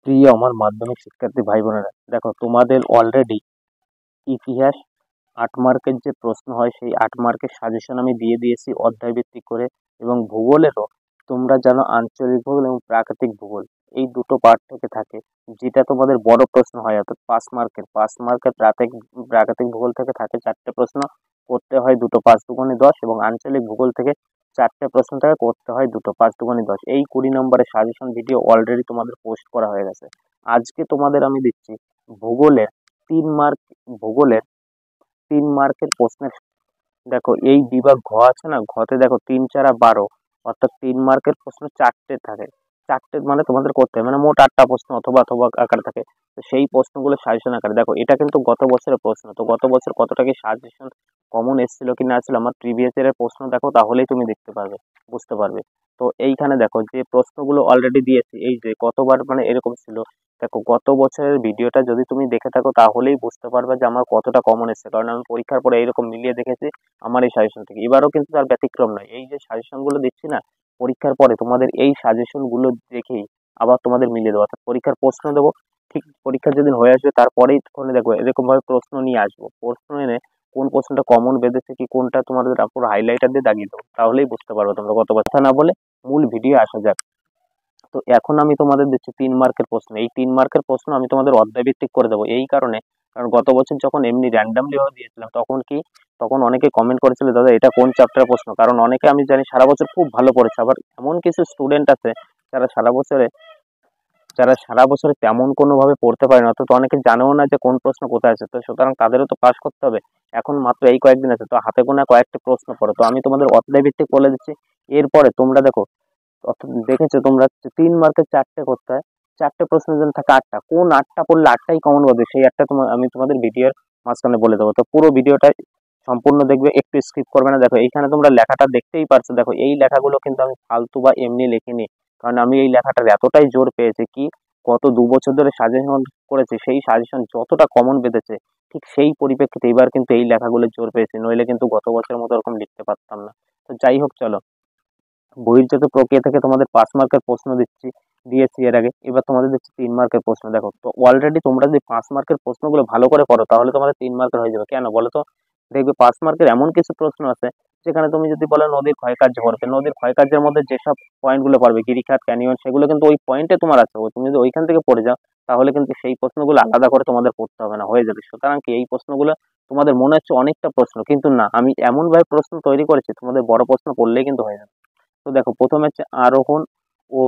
প্রিয় আমার মাধ্যমিক শিক্ষার্থী ভাই বোনেরা, দেখো তোমাদের অলরেডি ইতিহাস ৮ মার্কের যে প্রশ্ন হয় সেই ৮ মার্কের সাজেশন আমি দিয়ে দিয়েছি অধ্যায় ভিত্তিক করে। এবং ভূগোলেরও তোমরা জানো আঞ্চলিক ভূগোল এবং প্রাকৃতিক ভূগোল এই দুটো পার্ট থেকে থাকে। যেটা তোমাদের বড় প্রশ্ন হয় অর্থাৎ ৫ মার্কের প্রাকৃতিক ভূগোল থেকে থাকে ৪টে প্রশ্ন, করতে হয় দুটো, ৫ × ২ = ১০। এবং আঞ্চলিক ভূগোল থেকে ৪টে প্রশ্ন থেকে করতে হয় দুটো, ৫ × ২ = ১০। এই ২০ নম্বরের সাজেশন ভিডিও অলরেডি তোমাদের পোস্ট করা হয়ে গেছে। আজকে তোমাদের আমি দিচ্ছি ভূগোলের ৩ মার্ক, ভূগোলের ৩ মার্কের প্রশ্নের। দেখো এই বিভাগ ঘ আছে না, ঘতে দেখো ৩ × ৪ = ১২, অর্থাৎ ৩ মার্কের প্রশ্ন ৪টে থাকে। ৪টে মানে তোমাদের করতে হবে, মানে মোট ৮টা প্রশ্ন অথবা অথবা আকারে থাকে। তো সেই প্রশ্নগুলো সাজেশন আকারে দেখো, এটা কিন্তু গত বছরের প্রশ্ন। তো গত বছর কতটা কি সাজেশন কমন এসেছিল কি না এসেছিল, আমার প্রিভিয়াস ইয়ারের প্রশ্ন দেখো, তাহলেই তুমি দেখতে পারবে, বুঝতে পারবে। তো এইখানে দেখো যে প্রশ্নগুলো অলরেডি দিয়েছি, এই যে কতবার মানে এরকম ছিল। দেখো গত বছরের ভিডিওটা যদি তুমি দেখে থাকো তাহলেই বুঝতে পারবে যে আমার কতটা কমন এসেছে, কারণ আমি পরীক্ষার পরে এইরকম মিলিয়ে দেখেছি আমার এই সাজেশন থেকে। এবারও কিন্তু তার ব্যতিক্রম নয়। এই যে সাজেশন গুলো দিচ্ছি না, পরীক্ষার পরে তোমাদের এই সাজেশন গুলো দেখেই আবার তোমাদের মিলিয়ে দেবো, অর্থাৎ পরীক্ষার প্রশ্ন দেবো, ঠিক পরীক্ষা যেদিন হয়ে আসবে তারপরেই তখন দেখবো এরকম ভাবে প্রশ্ন নিয়ে আসবো। প্রশ্ন এনে কোন প্রশ্নটা কমন বেঁধেছে কি কোনটা তোমাদের পুরো হাইলাইটার দিয়ে দাগিয়ে দেবো, তাহলেই বুঝতে পারবো তোমরা। কত কথা না বলে মূল ভিডিও আসা যাক। তো এখন আমি তোমাদের দিচ্ছি ৩ মার্কের প্রশ্ন। এই ৩ মার্কের প্রশ্ন আমি তোমাদের অধ্যায় ভিত্তিক করে দেবো, এই কারণে কারণ গত বছর যখন এমনি র্যান্ডামলি ভাবে দিয়েছিলাম তখন কি, তখন অনেকে কমেন্ট করেছিল দাদা এটা কোন চ্যাপ্টারের প্রশ্ন। কারণ অনেকে আমি জানি সারা বছর খুব ভালো পড়েছে, আবার এমন কিছু স্টুডেন্ট আছে যারা সারা বছরে তেমন কোনোভাবে পড়তে পারে না, অথচ অনেকে জানেও না যে কোন প্রশ্ন কোথায় আছে। তো সুতরাং তাদেরও তো পাস করতে হবে। এখন মাত্র এই কয়েকদিন আছে, তো হাতে গোনা কয়েকটি প্রশ্ন পড়ো। তো আমি তোমাদের অধ্যায় ভিত্তিক বলে দিচ্ছি। এরপরে তোমরা দেখো, অর্থাৎ দেখেছো তোমরা ৩ মার্কের ৪টে করতে হয়, ৪টে প্রশ্নের জন্য থাকে ৮টা। কোন ৮টা পড়লে ৮টাই কমন পাবে সেই ৮টা আমি তোমাদের ভিডিওর মাঝখানে বলে দেবো। তো পুরো ভিডিওটা সম্পূর্ণ দেখবে, একটু স্কিপ করবে না। দেখো এইখানে তোমরা লেখাটা দেখতেই পারছো, দেখো এই লেখাগুলো কিন্তু আমি ফালতু বা এমনি লিখিনি, কারণ আমি এই লেখাটার এতটাই জোর পেয়েছি কি, গত ২ বছর ধরে সাজেশন করেছি, সেই সাজেশন যতটা কমন বেঁধেছে ঠিক সেই পরিপ্রেক্ষিতে এবার কিন্তু এই লেখাগুলোর জোর পেয়েছি, নইলে কিন্তু গত বছরের মতো ওরকম লিখতে পারতাম না। তো যাই হোক চলো, বহির্জাত প্রক্রিয়া থেকে তোমাদের ৫ মার্কের প্রশ্ন দিয়েছি এর আগে, এবার তোমাদের দিচ্ছি ৩ মার্কের প্রশ্ন। দেখো তো অলরেডি তোমরা যদি ৫ মার্কের প্রশ্নগুলো ভালো করে করো তাহলে তোমাদের ৩ মার্কের হয়ে যাবে। কেন বলো তো? দেখবে ৫ মার্কের এমন কিছু প্রশ্ন আছে যেখানে তুমি যদি বলো নদীর ক্ষয়কার্য পড়বে, নদীর ক্ষয়কার্যের মধ্যে যেসব পয়েন্টগুলো পারবে গিরিখাত, ক্যানিয়ন, সেগুলো কিন্তু ওই পয়েন্টে তোমার আছে। তুমি যদি ওইখান থেকে পড়ে যাও তাহলে কিন্তু সেই প্রশ্নগুলো আলাদা করে তোমাদের পড়তে হবে না, হয়ে যাবে। সুতরাং কি এই প্রশ্নগুলো তোমাদের মনে হচ্ছে অনেকটা প্রশ্ন, কিন্তু না, আমি এমন ভাবে প্রশ্ন তৈরি করেছি তোমাদের বড় প্রশ্ন করলেই কিন্তু হয়ে যাবে। তো দেখো প্রথমে হচ্ছে আরোহণ ও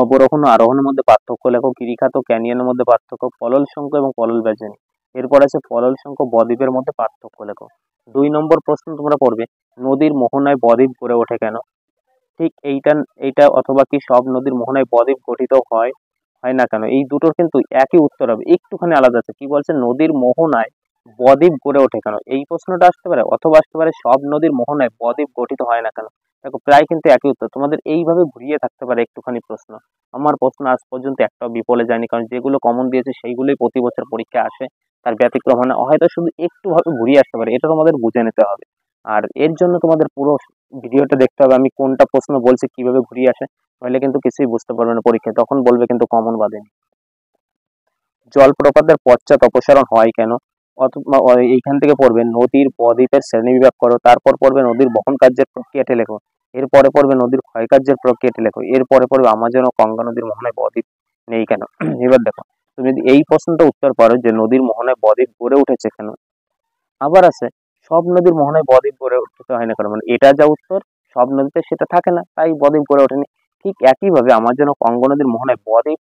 অবরোহণ ও আরোহণের মধ্যে পার্থক্য লেখো, গিরিখাত ও ক্যানিয়নের মধ্যে পার্থক্য, পলল সংখ্য এবং পলল বেজনী। এরপর আছে পলল সংখ্য বদ্বীপের মধ্যে পার্থক্য লেখো। ২ নম্বর প্রশ্ন তোমরা পড়বে, নদীর মোহনায় বদ্বীপ গড়ে ওঠে কেন? ঠিক এইটা অথবা কি সব নদীর মোহনায় বদ্বীপ গঠিত হয় হয় না কেন, এই দুটোর কিন্তু একই উত্তর হবে, একটুখানি আলাদা আছে। কি বলছে, নদীর মোহনায় বদ্বীপ গড়ে ওঠে কেন, এই প্রশ্নটা আসতে পারে, অথবা আসতে পারে সব নদীর মোহনায় বদ্বীপ গঠিত হয় না কেন। দেখো প্রায় কিন্তু একই উত্তর, তোমাদের এইভাবে ঘুরিয়ে থাকতে পারে একটুখানি প্রশ্ন। আমার প্রশ্ন আজ পর্যন্ত একটাও বিফলে যায়নি, কারণ যেগুলো কমন দিয়েছে সেইগুলোই প্রতি বছর পরীক্ষা আসে, তার ব্যতিক্রম হয় না। হয়তো শুধু একটু ভাবে ঘুরিয়ে আসতে পারে, এটা তোমাদের বুঝে নিতে হবে। আর এর জন্য তোমাদের পুরো ভিডিওটা দেখতে হবে, আমি কোনটা প্রশ্ন বলছি কিভাবে ঘুরিয়ে আসে, নইলে কিন্তু কিছুই বুঝতে পারবে না পরীক্ষায়, তখন বলবে কিন্তু কমন বাদেনি। জলপ্রপাতের পশ্চাৎ অপসারণ হয় কেন? অথবা এইখান থেকে পড়বে নদীর বদ্বীপের শ্রেণীবিভাগ করো, তারপর পড়বে নদীর বহন কার্যের প্রক্রিয়াটি লেখো, এরপরে পড়বে নদীর ক্ষয়কার্যের প্রক্রিয়াটি লেখো, এরপরে পড়বে আমাজন ও গঙ্গা নদীর মোহনায় বদ্বীপ নেই কেন। এবার দেখো, তুমি যদি এই প্রশ্নটা উত্তর পারো যে নদীর মোহনায় বদ্বীপ গড়ে উঠেছে কেন, আবার আছে সব নদীর মোহনায় বদ্বীপ গড়ে উঠতে হয় না কারণ, মানে এটা যা উত্তর, সব নদীতে সেটা থাকে না তাই বদ্বীপ গড়ে ওঠেনি। ঠিক একইভাবে আমাজন ও গঙ্গা নদীর মোহনায় বদ্বীপ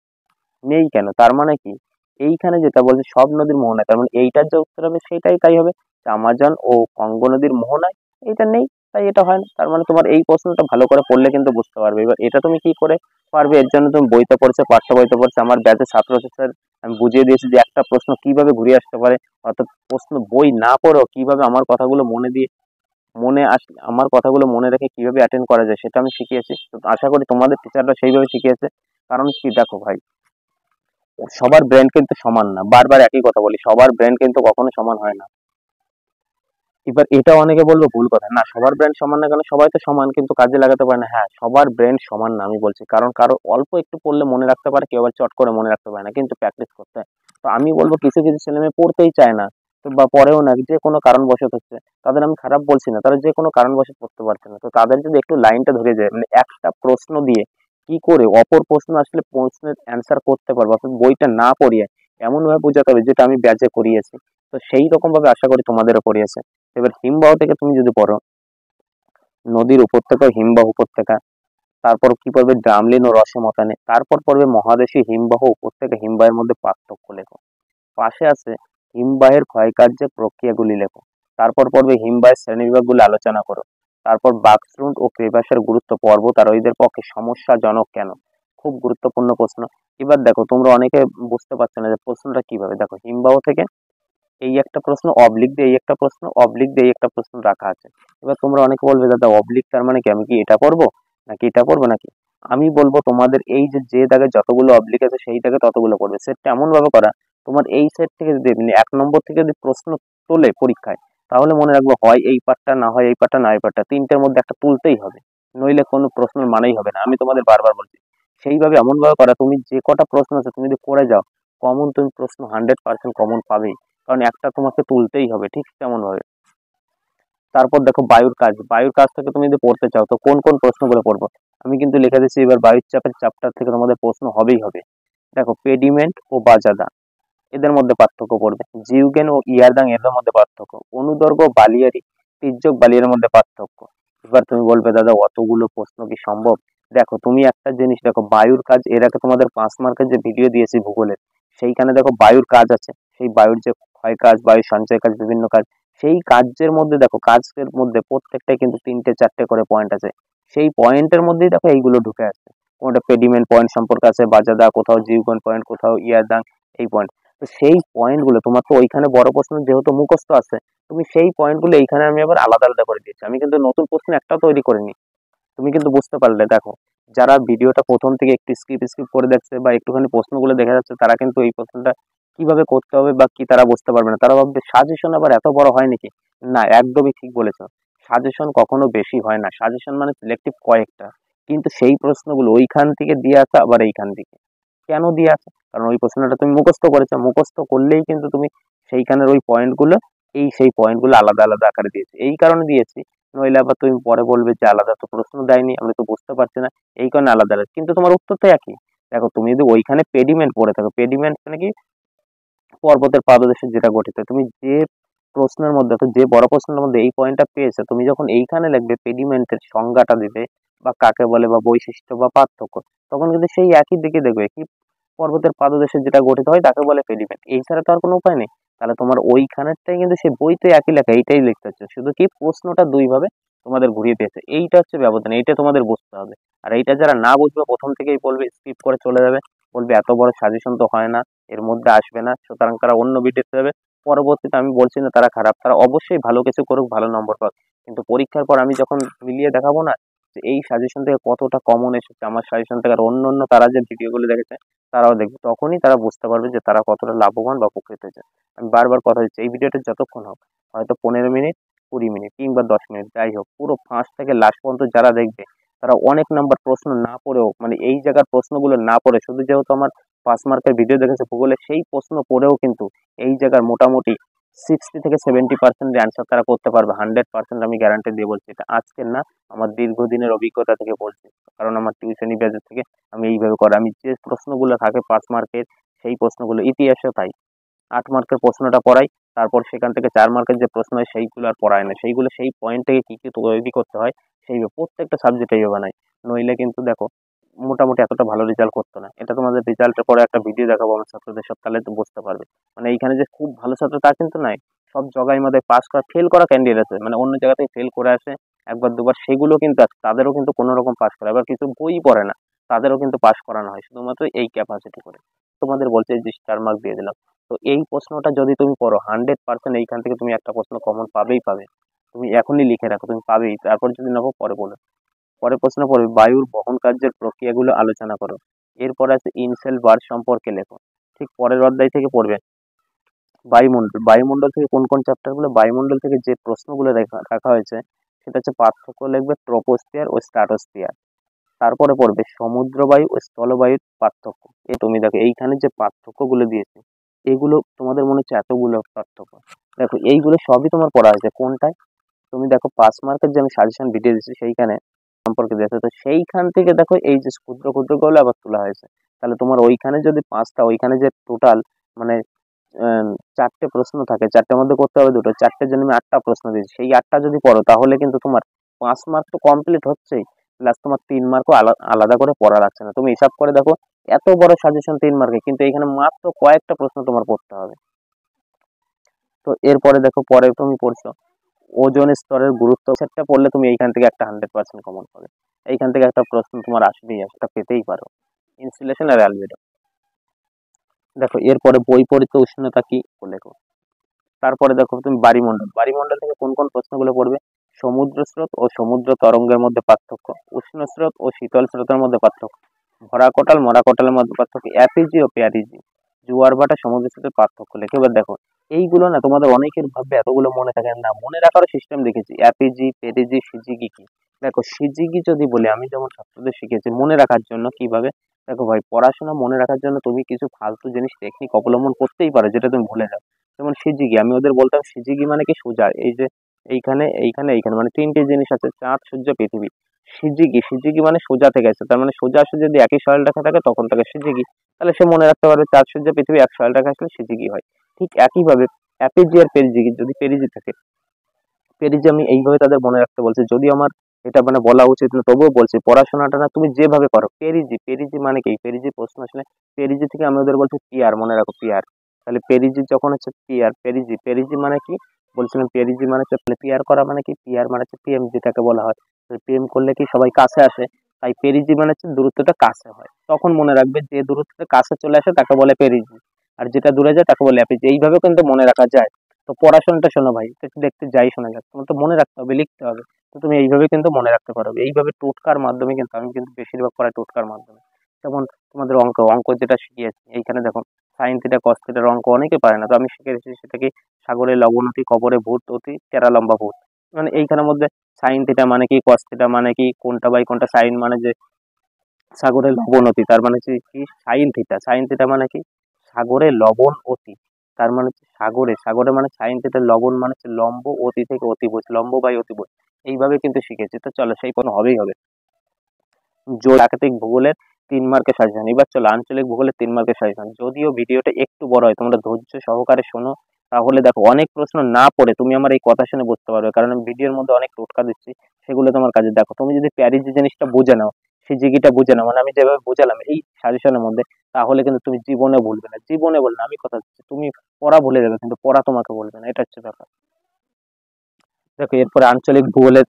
নেই কেন, তার মানে কি, এইখানে যেটা বলছে সব নদীর মোহনায়, তার মানে এইটার যে উত্তর হবে সেটাই তাই হবে, যে আমাজন ও গঙ্গা নদীর মোহনায় এইটা নেই, তাই এটা হয় না। তার মানে তোমার এই প্রশ্নটা ভালো করে পড়লে কিন্তু বুঝতে পারবে। এবার এটা তুমি কি করে পারবে, এর জন্য তুমি বইতে পড়ছো, পাঠ্য বইতে পড়ছো, আমার ব্যাচের ছাত্র স্যার আমি বুঝিয়ে দিয়েছি যে একটা প্রশ্ন কিভাবে ঘুরিয়ে আসতে পারে, অর্থাৎ প্রশ্ন বই না পড়েও কিভাবে আমার কথাগুলো মনে দিয়ে আমার কথাগুলো মনে রেখে কিভাবে অ্যাটেন্ড করা যায় সেটা আমি শিখিয়েছি। তো আশা করি তোমাদের টিচাররা সেইভাবে শিখিয়েছে। কারণ কি দেখো ভাই, সবার ব্রেন কিন্তু সমান না, বারবার একই কথা বলি, সবার ব্রেন কিন্তু কখনো সমান হয় না। এবার এটা অনেকে বলবে ভুল কথা, না সবার ব্রেন সমান না, কেন সবাই তো সমান কিন্তু কাজে লাগাতে পারে না। হ্যাঁ, সবার ব্রেন সমান না আমি বলছি, কারণ কারো অল্প একটু পড়লে মনে রাখতে পারে, কেউ আবার চট করে মনে রাখতে পারে না, কিন্তু প্র্যাকটিস করতে হয়। তো আমি বলবো কিছু কিছু ছেলে মেয়ে পড়তেই চায় না, তো বা পড়েও না, যে কোনো কারণবশত হচ্ছে, তাদের আমি খারাপ বলছি না, তারা যে কোনো কারণবশত পড়তে পারছে না, তো তাদের যদি একটু লাইনটা ধরে যায়, মানে একটা প্রশ্ন দিয়ে কি করে অপর প্রশ্ন আসলে প্রশ্নের অ্যান্সার করতে পারবো, অর্থাৎ বইটা না পড়িয়ে এমন ভাবে বোঝাতে হবে যেটা আমি ব্যাচে করিয়েছি। তো সেই রকম ভাবে আশা করি তোমাদেরও করিয়েছে। এবার হিমবাহ থেকে তুমি যদি পড়ো, নদীর উপত্যকা ও হিমবাহ উপত্যকা, তারপর কি পড়বে ড্রামলিন ও রসমতানে, তারপর পড়বে মহাদেশী হিমবাহ উপত্যকা হিমবাহের মধ্যে পার্থক্য লেখো, পাশে আছে হিমবাহের ক্ষয়কার্যের প্রক্রিয়াগুলি লেখো, তারপর পড়বে হিমবাহের শ্রেণীবিভাগগুলি আলোচনা করো, তারপর বাকস্রুন্ড ও ক্রেভাসের গুরুত্ব, পর্বতারোহীদের পক্ষে সমস্যাজনক কেন। খুব গুরুত্বপূর্ণ প্রশ্ন। এবার দেখো তোমরা অনেকে বুঝতে পারছো না যে প্রশ্নটা কিভাবে, দেখো হিমবাহ থেকে এই একটা প্রশ্ন, অবলিক দিয়ে এই একটা প্রশ্ন, অবলিক দিয়ে এই একটা প্রশ্ন রাখা আছে। এবার তোমরা অনেকে বলবে দাদা অবলিক তার মানে কি, আমি কি এটা পড়বো নাকি এটা পড়বো নাকি। আমি বলবো তোমাদের এই যে যে দাগে যতগুলো অবলিক আছে সেই দাগে ততগুলো পড়বে। সেটটা এমন ভাবে করা, তোমার এই সেট থেকে যদি মানে 1 নম্বর থেকে যদি প্রশ্ন তোলে পরীক্ষায়, তাহলে মনে রাখবো হয় এই পার্টটা, না হয় এই পার্টটা, না এই পার্টটা, তিনটের মধ্যে একটা তুলতেই হবে, নইলে কোনো প্রশ্নের মানেই হবে না। আমি তোমাদের বারবার বলছি সেইভাবে এমন ভাবে করা, তুমি যে কটা প্রশ্ন আছে তুমি যদি করে যাও, কমন তুমি প্রশ্ন 100% কমন পাবেই, কারণ একটা তোমাকে তুলতেই হবে ঠিক তেমন ভাবে। তারপর দেখো বায়ুর কাজ, বায়ুর কাজ থেকে তুমি যদি পড়তে চাও তো কোন কোন প্রশ্নগুলো পড়বো, আমি কিন্তু লিখে দিচ্ছি। এবার বায়ুর চাপের চ্যাপ্টার থেকে তোমাদের প্রশ্ন হবেই হবে। দেখো পেডিমেন্ট ও বাজাদা, এদের মধ্যে পার্থক্য পড়বে, জিউগেন ও ইয়ারদাং এদের মধ্যে পার্থক্য, অনুদৈর্ঘ্য বালিয়ারি তির্যক বালিয়ার মধ্যে পার্থক্য। এবার তুমি বলবে দাদা অতগুলো প্রশ্ন কি সম্ভব। দেখো তুমি একটা জিনিস দেখো, বায়ুর কাজ এর আগে তোমাদের 5 মার্কের যে ভিডিও দিয়েছি ভূগোলের, সেইখানে দেখো বায়ুর কাজ আছে, সেই বায়ুর যে ক্ষয় কাজ, বায়ু সঞ্চয় কাজ, বিভিন্ন কাজ, সেই কাজের মধ্যে দেখো কাজের মধ্যে প্রত্যেকটাই কিন্তু 3টে 4টে করে পয়েন্ট আছে, সেই পয়েন্টের মধ্যেই দেখো এইগুলো ঢুকে আছে। কোনটা পেডিমেন্ট পয়েন্ট সম্পর্কে আছে, বাজাদা কোথাও, জিউগন পয়েন্ট কোথাও, ইয়ারদাং এই পয়েন্ট। তো সেই পয়েন্ট গুলো তোমার তো ওইখানে বড় প্রশ্ন যেহেতু মুখস্থ আছে, তুমি সেই পয়েন্ট গুলো এইখানে আমি আবার আলাদা আলাদা করে দিয়েছি, আমি কিন্তু নতুন প্রশ্ন একটাও তৈরি করিনি। তুমি কিন্তু বুঝতে পারলে, দেখো যারা ভিডিওটা প্রথম থেকে একটু স্কিপ স্কিপ করে দেখছে বা একটুখানি প্রশ্নগুলো দেখা যাচ্ছে, তারা কিন্তু এই প্রশ্নটা কিভাবে করতে হবে বা কি তারা বুঝতে পারবে না, তারা ভাববে সাজেশন আবার এত বড় হয় নাকি। না, একদমই ঠিক বলেছো, সাজেশন কখনো বেশি হয় না, সাজেশন মানে সিলেক্টিভ কয়েকটা, কিন্তু সেই প্রশ্নগুলো ওইখান থেকে দিয়ে আসা আবার এইখান থেকে কেন দিয়ে আসে, কারণ ওই প্রশ্নটা তুমি মুখস্থ করেছো, মুখস্থ করলেই কিন্তু তুমি সেইখানের ওই পয়েন্টগুলো, এই সেই পয়েন্টগুলো আলাদা আলাদা আকারে দিয়েছি, এই কারণে দিয়েছি। নইলে আবার তুমি পরে বলবে যে আলাদা তো প্রশ্ন দেয়নি, আমি তো বুঝতে পারছি না, এই কারণে আলাদা আলাদা, কিন্তু তোমার উত্তর তো একই। দেখো তুমি যদি ওইখানে পেডিমেন্ট পড়ে থাকো, পেডিমেন্ট মানে কি, পর্বতের পাদদেশে যেটা গঠিত, তুমি যে প্রশ্নের মধ্যে অর্থাৎ যে বড় প্রশ্নের মধ্যে এই পয়েন্টটা পেয়েছো, তুমি যখন এইখানে লিখবে পেডিমেন্টের সংজ্ঞাটা দিবে বা কাকে বলে বা বৈশিষ্ট্য বা পার্থক্য, তখন কিন্তু সেই একই দিকে দেখবে কি, পর্বতের পাদদেশে যেটা গঠিত হয় তাকে বলে পেডিমেন্ট, এই ছাড়া তো আর কোনো উপায় নেই। তাহলে তোমার ওইখানেরটাই কিন্তু সেই বইতে একই লেখা, এইটাই লিখতে হচ্ছে, শুধু কি প্রশ্নটা দুই ভাবে তোমাদের ঘুরিয়ে দিয়েছে, এইটা হচ্ছে ব্যবধান, এইটা তোমাদের বুঝতে হবে। আর এইটা যারা না বুঝবে প্রথম থেকেই বলবে, স্কিপ করে চলে যাবে, বলবে এত বড় সাজেশন তো হয় না, এর মধ্যে আসবে না, সুতরাং তারা অন্য ভিডিওতে যাবে। পরবর্তীতে আমি বলছি না তারা খারাপ, তারা অবশ্যই ভালো কিছু করুক, ভালো নম্বর পাক, কিন্তু পরীক্ষার পর আমি যখন মিলিয়ে দেখাবো না যে এই সাজেশন থেকে কতটা কমন এসেছে আমার সাজেশন থেকে, আর অন্য অন্য তারা যে ভিডিওগুলো দেখেছে তারাও দেখবে, তখনই তারা বুঝতে পারবে যে তারা কতটা লাভবান বা উপকৃত হয়েছে। আমি বারবার কথা দিচ্ছি, এই ভিডিওটা যতক্ষণ হোক, হয়তো 15 মিনিট, 20 মিনিট কিংবা 10 মিনিট, যাই হোক, পুরো ফার্স্ট থেকে লাস্ট পর্যন্ত যারা দেখবে, তারা অনেক নাম্বার প্রশ্ন না পড়েও, মানে এই জায়গার প্রশ্নগুলো না পড়ে, শুধু যেহেতু আমার 5 মার্কের ভিডিও দেখেছে ভূগোলে, সেই প্রশ্ন পড়েও কিন্তু এই জায়গার মোটামুটি 60 থেকে 70% অ্যান্সার তারা করতে পারবে, 100% আমি গ্যারান্টি দিয়ে বলছি, এটা আজকের না, আমার দীর্ঘদিনের অভিজ্ঞতা থেকে বলছি, কারণ আমার টিউশনি ব্যাচের থেকে আমি এইভাবে করি। আমি যে প্রশ্নগুলো থাকে 5 মার্কের, সেই প্রশ্নগুলো, ইতিহাসও তাই, 8 মার্কের প্রশ্নটা পড়াই, তারপর সেখান থেকে 4 মার্কের যে প্রশ্ন হয় সেইগুলো আর পড়ায় না, সেইগুলো সেই পয়েন্ট থেকে কি কি তৈরি করতে হয় সেইভাবে প্রত্যেকটা সাবজেক্টে এইভাবে বানাই। নইলে কিন্তু দেখো মোটামুটি এতটা ভালো রেজাল্ট করতো না। এটা তোমাদের রেজাল্টের পরে একটা ভিডিও দেখাবো আমার ছাত্রদের সব, তাহলে তো বুঝতে পারবে। মানে এইখানে যে খুব ভালো ছাত্র তা কিন্তু নয়, সব জায়গায় মধ্যে পাস করা, ফেল করা ক্যান্ডিডেট আছে, মানে অন্য জায়গা থেকে ফেল করে আসে একবার দুবার, সেগুলো কিন্তু আছে, তাদেরও কিন্তু কোনো রকম পাস করে, আবার কিছু বই পড়ে না, তাদেরও কিন্তু পাস করানো হয় শুধুমাত্র এই ক্যাপাসিটি করে। তোমাদের বলছে যে 4 মার্ক দিয়ে দিলাম, তো এই প্রশ্নটা যদি তুমি পড়ো 100% এইখান থেকে তুমি একটা প্রশ্ন কমন পাবেই পাবে, তুমি এখনই লিখে রাখো, তুমি পাবেই, তারপর যদি না পাও পরে বলো। পরের প্রশ্ন পড়বে বায়ুর বহন কার্যের প্রক্রিয়াগুলো আলোচনা করো। এরপর আছে ইনসেল বার সম্পর্কে লেখো, ঠিক পরের অধ্যায় থেকে পড়বে। বায়ুমণ্ডল, বায়ুমণ্ডল থেকে কোন কোন চ্যাপ্টারগুলো, বায়ুমণ্ডল থেকে যে প্রশ্নগুলো রাখা হয়েছে সেটা হচ্ছে পার্থক্য লিখবে ট্রপোস্ফিয়ার ও স্ট্র্যাটোস্ফিয়ার। তারপরে পড়বে সমুদ্রবায়ু ও স্থলবায়ুর পার্থক্য। তুমি দেখো এইখানে যে পার্থক্যগুলো দিয়েছে এগুলো তোমাদের মনে হচ্ছে এতগুলো পার্থক্য, দেখো এইগুলো সবই তোমার পড়া হয়েছে কোনটায়, তুমি দেখো 5 মার্কের যে আমি সাজেশন ভিডিও দিচ্ছি সেইখানে সম্পর্কে দিয়েছে, তো সেইখান থেকে দেখো এই যে ক্ষুদ্র ক্ষুদ্র গুলো আবার তোলা হয়েছে। তাহলে তোমার ওইখানে যদি 5টা, ওইখানে যে টোটাল মানে 4টে প্রশ্ন থাকে, 4টের মধ্যে করতে হবে 2টো, 4টের জন্য আমি 8টা প্রশ্ন দিয়েছি, সেই 8টা যদি পড়ো তাহলে কিন্তু তোমার 5 মার্ক তো কমপ্লিট হচ্ছেই, প্লাস তোমার 3 মার্কও আলাদা করে পড়া লাগছে না। তুমি হিসাব করে দেখো এত বড় সাজেশন 3 মার্কে, কিন্তু এখানে মাত্র কয়েকটা প্রশ্ন তোমার পড়তে হবে। তো এরপরে দেখো পরে তুমি পড়ছো ওজোন স্তরের গুরুত্ব, সেটা পড়লে তুমি এইখান থেকে একটা 100% কমন পাবে, এইখান থেকে একটা প্রশ্ন তোমার আসবেই, একটা পেতেই পারো, ইনসুলেশন আর অ্যালবেডো। দেখো এরপরে বৈপরীত্য উষ্ণতা কি লেখো। তারপরে দেখো তুমি বায়ুমণ্ডল, বায়ুমণ্ডল থেকে কোন কোন প্রশ্নগুলো পড়বে, সমুদ্র স্রোত ও সমুদ্র তরঙ্গের মধ্যে পার্থক্য, উষ্ণ স্রোত ও শীতল স্রোতের মধ্যে পার্থক্য, ভরা কোটাল মরা কোটালের মধ্যে পার্থক্য, অ্যাপিজি ও পেয়ারিজি, জোয়ার ভাটা সমুদ্র স্রোতের পার্থক্য লেখে। এবার দেখো এইগুলো না তোমাদের অনেকের ভাববে এতগুলো মনে থাকে না, মনে রাখারও সিস্টেম দেখেছি, অ্যাপিজি পেরিজি সিজিগি কি। দেখো সিজিগি যদি বলে, আমি যেমন ছাত্রদের শিখেছি মনে রাখার জন্য কিভাবে, দেখো ভাই পড়াশোনা মনে রাখার জন্য তুমি কিছু ফালতু জিনিস টেকনিক অবলম্বন করতেই পারো যেটা তুমি ভুলে যাও। যেমন সিজিগি, আমি ওদের বলতাম সিজিগি মানে কি সোজা, এই যে এইখানে এইখানে এইখানে মানে 3টে জিনিস আছে, চাঁদ সূর্য পৃথিবী। সিজিগি, সিজিগি মানে সোজা থেকে আসে, তার মানে সোজা আসে যদি একই সরলরেখা থাকে তখন তাকে সিজিগি, তাহলে সে মনে রাখতে পারবে চাঁদ সূর্য পৃথিবী এক সরলরেখা আসলে সিজিগি হয়। ঠিক একইভাবে অ্যাপিজি আর পেরিজিগি, যদি পেরিজি থাকে, পেরিজি আমি এইভাবে তাদের মনে রাখতে বলছি, যদি আমার এটা মানে বলা উচিত না তবুও বলছি, পড়াশোনাটা না তুমি যেভাবে করো, পেরিজি, পেরিজি মানে কি, পেরিজি প্রশ্ন আসলে পেরিজি থেকে আমি ওদের বলছি পিয়ার, মনে রাখো পিয়ার। তাহলে পেরিজি যখন হচ্ছে পিয়ার, পেরিজি, পেরিজি মানে কি বলছিলাম, পেরিজি মানে হচ্ছে পিয়ার করা, মানে কি পিয়ার মানে হচ্ছে পিএম যেটাকে বলা হয়, পিএম করলে কি সবাই কাছে আসে, তাই পেরিজি মানে হচ্ছে দূরত্বটা কাছে হয়, তখন মনে রাখবে যে দূরত্বটা কাছে চলে আসে তাকে বলে পেরিজি, আর যেটা দূরে যায় তাকে বলে অ্যাপিজি, এইভাবে কিন্তু মনে রাখা যায়। তো পড়াশোনাটা শোনো ভাই, একটু দেখতে যাই শোনা যাক, তোমার তো মনে রাখতে হবে, লিখতে হবে, তো তুমি এইভাবে কিন্তু মনে রাখতে পারবে, এইভাবে টোটকার মাধ্যমে, কিন্তু আমি কিন্তু বেশিরভাগ পড়াই টোটকার মাধ্যমে। যেমন তোমাদের অঙ্ক, অঙ্ক যেটা শিখিয়েছি এইখানে দেখো সাইন থিটা কস থিটার অঙ্ক অনেকে পারে না, তো আমি শিখিয়েছি সেটা কি, সাগরে লবণ অতি কবরে ভূত অতি টেরা লম্বা ভূত, মানে এইখানের মধ্যে সাইন থিটা মানে কি, কস থিটা মানে কি, কোনটা বাই কোনটা, সাইন মানে যে সাগরে লবণ অতি, তার মানে হচ্ছে কি সাইন থিটা, সাইন থিটা মানে কি সাগরে লবণ অতি, তার মানে হচ্ছে সাগরে, সাগরে মানে সাইন থিটা, লবণ মানে হচ্ছে লম্ব, অতি থেকে অতিভুজ, লম্ব বাই অতিভুজ, এইভাবে কিন্তু শিখেছি। তো চলো সেই কোনো হবেই হবে। প্রাকৃতিক ভূগোলের 3 মার্কের সাজেশন, এবার চলো আঞ্চলিক ভূগোলের 3 মার্কের সাজেশন, যদিও ভিডিওটা একটু বড় হয় তোমরা ধৈর্য সহকারে শোনো, তাহলে দেখো অনেক প্রশ্ন না পড়ে তুমি আমার এই কথা শুনে বুঝতে পারবে, কারণ আমি ভিডিওর মধ্যে অনেক টোটকা দিচ্ছি, সেগুলো তোমার কাজে। দেখো তুমি যদি প্যারিস যে জিনিসটা বুঝে নাও, সিজিগিটা বুঝে নাও, মানে আমি যেভাবে বুঝালাম এই সাজেশনের মধ্যে, তাহলে কিন্তু তুমি জীবনে ভুলবে না, জীবনে বলবে না, আমি কথা দিচ্ছি, তুমি পড়া ভুলে যাবে কিন্তু পড়া তোমাকে বলবে না, এটা হচ্ছে ব্যাপার। দেখো এরপরে আঞ্চলিক ভূগোলের,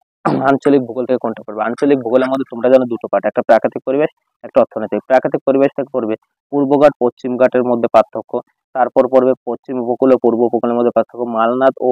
আঞ্চলিক ভূগোল থেকে কোনটা পড়বে, আঞ্চলিক ভূগোলের মধ্যে তোমরা জানো 2টো পার্ট, একটা প্রাকৃতিক পরিবেশ, একটা অর্থনৈতিক। প্রাকৃতিক পরিবেশ থেকে পড়বে পূর্বঘাট পশ্চিম ঘাটের মধ্যে পার্থক্য, তারপর পড়বে পশ্চিম উপকূল ও পূর্ব উপকূলের মধ্যে পার্থক্য, মালনাদ ও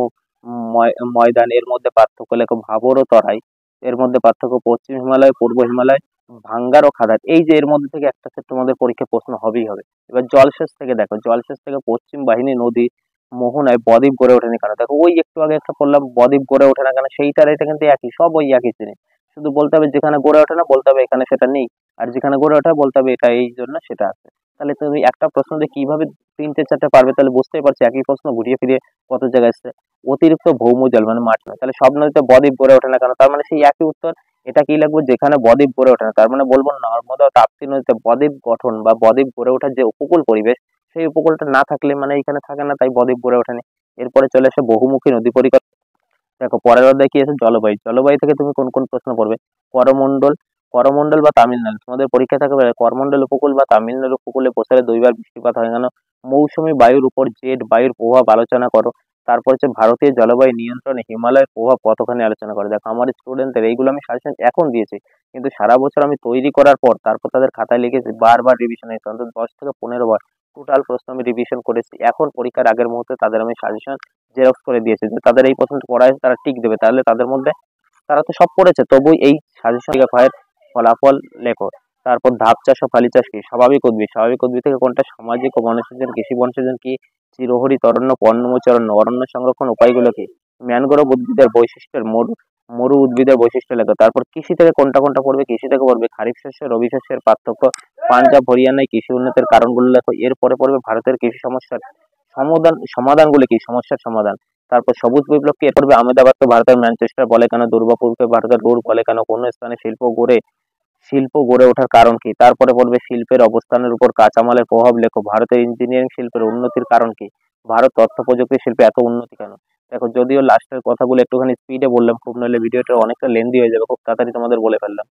ময়দান এর মধ্যে পার্থক্য লেখো, ভাবর ও তরাই এর মধ্যে পার্থক্য, পশ্চিম হিমালয় পূর্ব হিমালয়, ভাঙ্গার ও খাদার, এই যে এর মধ্যে থেকে একটা সেট তোমাদের পরীক্ষা প্রশ্ন হবেই হবে। এবার জলসেচ থেকে দেখো, জলসেচ থেকে পশ্চিম বাহিনী নদী মোহনায় বদ্বীপ গড়ে ওঠেনি কেন, দেখো ওই একটু আগে একটা বললাম বদ্বীপ গড়ে ওঠে না কেন, সেইটার এটা কিন্তু একই, সব ওই একই জিনিস, শুধু বলতে হবে যেখানে গড়ে ওঠে না বলতে হবে এখানে সেটা নেই, আর যেখানে গড়ে ওঠে বলতে হবে এটা এই জন্য সেটা আছে। তাহলে তুমি একটা প্রশ্ন দিয়ে কিভাবে 3টে 4টে পারবে, তাহলে বুঝতেই পারছি একই প্রশ্ন ঘুরিয়ে ফিরিয়ে কত জায়গায় এসছে। অতিরিক্ত ভৌমজল মানে মাঠ নয়, তাহলে সব নদীতে বদ্বীপ গড়ে ওঠে না কেন, তার মানে সেই একই উত্তর। এটা কি লাগবে, যেখানে বদ্বীপ গড়ে ওঠে না, তার মানে বলবো নর্মদা ও তাপ্তি নদীতে বদ্বীপ গঠন বা বদ্বীপ গড়ে ওঠার যে উপকূল পরিবেশ, সেই উপকূলটা না থাকলে মানে এখানে থাকে না, তাই বদ্বীপ গড়ে ওঠেনি। এরপরে চলে আসে বহুমুখী নদী পরিকল্পনা। দেখো পরের অধ্যায় কি আছে, জলবায়ু, জলবায়ু থেকে তুমি কোন কোন প্রশ্ন পড়বে, করমণ্ডল, করমণ্ডল বা তামিলনাড়ু, তোমাদের পরীক্ষা থাকবে করমণ্ডল উপকূল বা তামিলনাড়ু উপকূলে বছরে 2বার বৃষ্টিপাত হয় কেন, মৌসুমী বায়ুর উপর জেট বায়ুর প্রভাব আলোচনা করো, তারপর হচ্ছে ভারতীয় জলবায়ু নিয়ন্ত্রণে হিমালয়ের প্রভাব কতখানি আলোচনা করো। দেখো আমার স্টুডেন্টদের এইগুলো আমি সাজেশন এখন দিয়েছি, কিন্তু সারা বছর আমি তৈরি করার পর তারপর তাদের খাতায় লিখেছি, বারবার রিভিশন হয়েছে, অন্তত 10 থেকে 15 বার টোটাল প্রশ্ন আমি রিভিশন করেছি, এখন পরীক্ষার আগের মুহূর্তে তাদের আমি সাজেশন জেরক্স করে দিয়েছে, যে তাদের এই প্রশ্নটা পড়া হয়েছে তারা টিক দেবে, তাহলে তাদের মধ্যে তারা তো সব পড়েছে তবুই এই সাজেশন ফলাফল লেখো। তারপর ধাপ চাষ ও ফালি চাষ কি? স্বাভাবিক উদ্ভিদ। স্বাভাবিক উদ্ভিদ থেকে কোনটা? সামাজিক ও বনসৃজন। কৃষি বনসৃজন কি? চিরহরিত অরণ্য, পর্ণমোচী অরণ্য। অরণ্য সংরক্ষণ উপায়গুলো কি? ম্যানগ্রোভ উদ্ভিদের বৈশিষ্ট্যের মরু উদ্ভিদের বৈশিষ্ট্য লেখো। তারপর কৃষি থেকে কোনটা কোনটা পড়বে? কৃষি থেকে পড়বে খারিফ শস্য, রবি শস্যের পার্থক্য, পাঞ্জাব হরিয়ানায় কৃষি উন্নতির কারণগুলো লেখো। এরপরে পড়বে ভারতের কৃষি সমস্যার সমাধানগুলো কি? সমস্যার সমাধান। তারপর সবুজ বিপ্লব কি? এর পড়বে আহমেদাবাদকে ভারতের ম্যানচেস্টার বলে কেন? দুর্গাপুরকে ভারতের রুর বলে কেন? কোন স্থানে শিল্প গড়ে ওঠার কারণ কি? তারপরে পড়বে শিল্পের অবস্থানের উপর কাঁচামালের প্রভাব লেখো। ভারতের ইঞ্জিনিয়ারিং শিল্পের উন্নতির কারণ কি? ভারত তথ্য প্রযুক্তি শিল্পে এত উন্নতি কেন? দেখো, যদিও লাস্টের কথাগুলো একটুখানি স্পিডে বললাম, খুব নইলে ভিডিওটা অনেকটা লেন্দি হয়ে যাবে, খুব তাড়াতাড়ি তোমাদের বলে ফেললাম।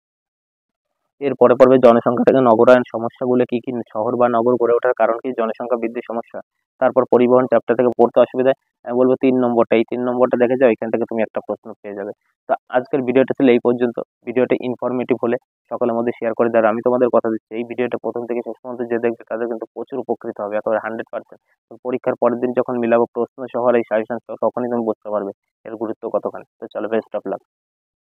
এরপরে পড়বে জনসংখ্যা থেকে নগরায়ন সমস্যাগুলো কি কি? শহর বা নগর গড়ে ওঠার কারণ কি? জনসংখ্যা বৃদ্ধির সমস্যা। তারপর পরিবহন চ্যাপ্টার থেকে পড়তে অসুবিধা, আমি বলবো 3 নম্বরটা। এই 3 নম্বরটা দেখে যাও, এখান থেকে তুমি একটা প্রশ্ন পেয়ে যাবে। তো আজকের ভিডিওটা ছিল এই পর্যন্ত। ভিডিওটা ইনফরমেটিভ হলে সকলের মধ্যে শেয়ার করে দেওয়ার আমি তোমাদের কথা দিচ্ছি, এই ভিডিওটা প্রথম থেকে শেষ পর্যন্ত যে দেখবে তাদের কিন্তু প্রচুর উপকৃত হবে, একেবারে 100%। পরীক্ষার পরের দিন যখন মিলাবো প্রশ্ন সহ আর এই সাজেশন সহ, তখনই তুমি বুঝতে পারবে এর গুরুত্ব কতখানি। তো চলো, বেস্ট অফ লাক।